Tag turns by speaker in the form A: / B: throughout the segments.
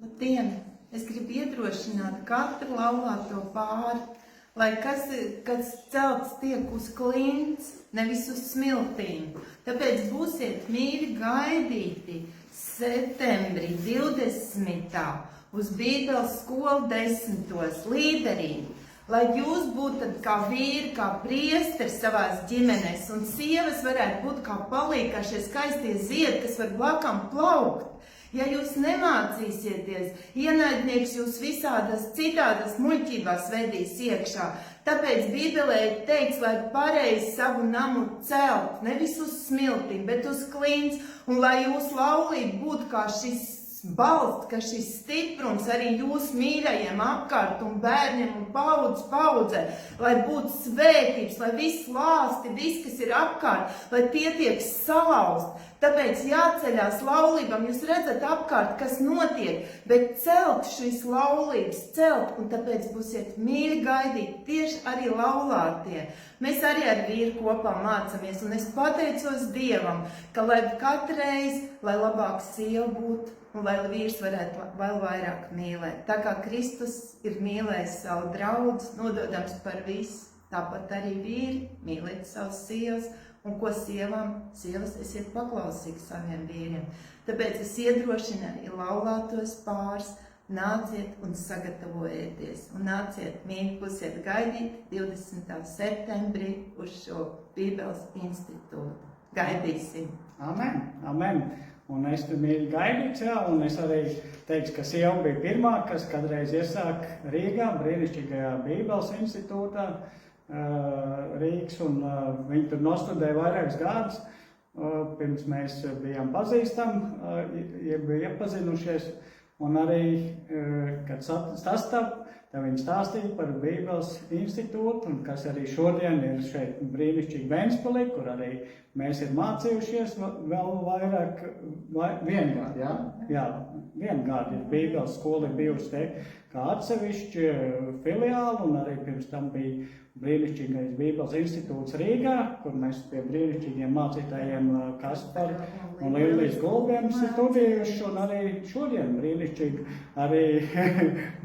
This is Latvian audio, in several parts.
A: Labdien! Es gribu iedrošināt katru laulāto pāri, lai kas celts tiek uz klints, nevis uz smiltīm. Tāpēc būsiet mīļi gaidīti septembrī 20. uz Bībeles skolu 10. līderī, lai jūs būtu kā vīri, kā priesteri savās ģimenēs, un sievas varētu būt kā palīgi, kā šie skaistie ziedi, kas var blakām plaukt. Ja jūs nemācīsieties, ienaidnieks jūs visādās citādās muļķībās vedīs iekšā. Tāpēc Bībelē ir teikts, lai pareizi savu namu celt, nevis uz smiltīm, bet uz klints, un lai jūsu laulība būtu kā šis balsts, ka šis stiprums arī jūsu mīļajiem apkārt un bērniem un paudzē, lai būtu svētības, lai viss lāsti, viss, kas ir apkārt, lai tie tiek salauzt. Tāpēc jāceļās laulībām, jūs redzat apkārt, kas notiek, bet celt šīs laulības, un tāpēc būsiet mīļi gaidīt tieši arī laulātie. Mēs arī ar vīru kopā mācāmies, un es pateicos Dievam, ka lai katreiz, lai labāk sieva būtu, un lai vīrs varētu vēl vairāk mīlēt. Tā kā Kristus ir mīlējis savu draudzi, nododams par visu, tāpat arī vīri mīliet savus sievas, un ko sievas esiet paklausīgi saviem vīriem. Tāpēc es iedrošinu arī laulātos pāris, nāciet un sagatavojieties, un nāciet mīļi, būsiet gaidīt 20. septembrī uz šo Bībeles institūtu. Gaidīsim!
B: Amen, amen! Un es tur mīļi gaidīts, jā, un es arī teikšu, ka sieva bija pirmā, kas kādreiz iesāk Rīgā, brīnišķīgajā Bībeles institūtā, Rīgas, un viņi tur nostudēja vairākus gadus, pirms mēs bijām pazīstami, iepazinušies, un arī, kad sastāv, tad viņi stāstīja par Bībeles institūtu, un kas arī šodien ir šeit brīnišķīgi Ventspilī, kur arī mēs ir mācījušies vēl vairāk, viengādi, jā? Jā, viengādi ir Bībeles skola ir bijusi te kā atsevišķi filiāli, un arī pirms tam bija brīnišķīgais Bībeles institūts Rīgā, kur mēs pie brīnišķīgiem mācītājiem Kasparu un Lilijas Gulbiem studējuši, un arī šodien brīnišķīgi arī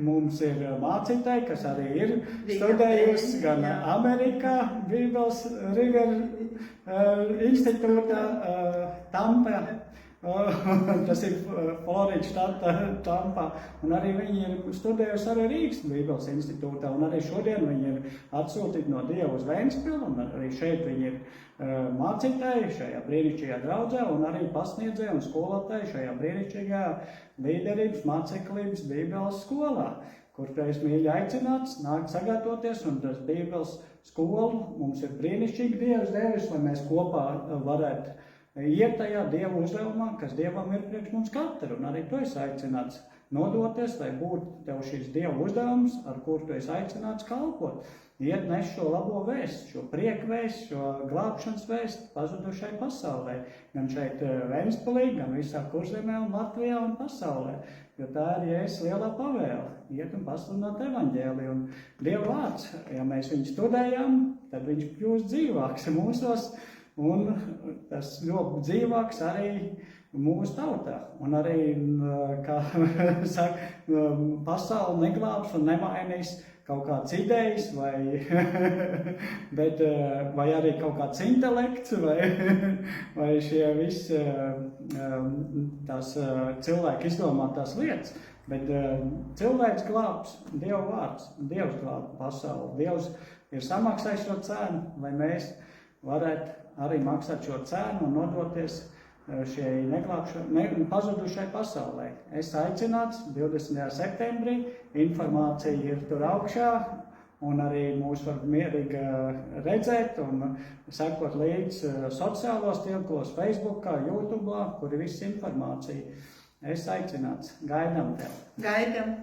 B: mums ir mācītāji, kas arī ir studējusi gan Amerikā, Bībeles River institūtā, Tampā, tas ir Floridas štata Tampā, un arī viņi ir studējusi arī Rīgas Bībeles institūtā, un arī šodien viņi ir atsūtīti no Dieva uz Ventspilu, un arī šeit viņi ir mācītāji šajā brīnišķīgajā draudzē, un arī pasniedzēji un skolotāji šajā brīnišķīgajā līderības māceklības Bībeles skolā, kur reiz mīļi aicināts, nākt sagatavoties, un tas Bībeles skolu mums ir brīnišķīgi Dievs devis, lai mēs kopā varētu iet tajā Dieva uzdevumā, kas Dievam ir priekš mums katru, un arī tu esi aicināts nodoties, lai būtu tev šīs Dieva uzdevums, ar kuru tu esi aicināts kalpot. Iet nes šo labo vēstu, šo prieku vēstu, šo glābšanas vēstu pazudušai pasaulē, gan šeit Ventspilī, gan visā Kurzemē un Latvijā un pasaulē, jo tā ir Jēzus lielā pavēle, iet un pasludināt evaņģēliju, un Dieva vārds, ja mēs viņu studējam, tad viņš kļūst dzīvāks mūsos, un tas ļoti dzīvāks arī mūsu tautā. Un arī, kā saka, pasauli neglābs un nemainīs kaut kāds idejas, vai arī kaut kāds intelekts, vai šie visi tās cilvēki izdomātās lietas. Bet cilvēks glābs, Dieva vārds, Dievs glāb pasauli. Dievs ir samaksājis šo cenu, lai mēs varētu arī maksāt šo cenu un nodoties šai pazudušai pasaulē. Es aicināts 20. septembrī, informācija ir tur augšā, un arī mūs var mierīgi redzēt un sekot līdz sociālos tīklos, Facebookā, YouTube'ā, kur ir viss informācija. Es aicināts. Gaidām tev.
A: Gaidām.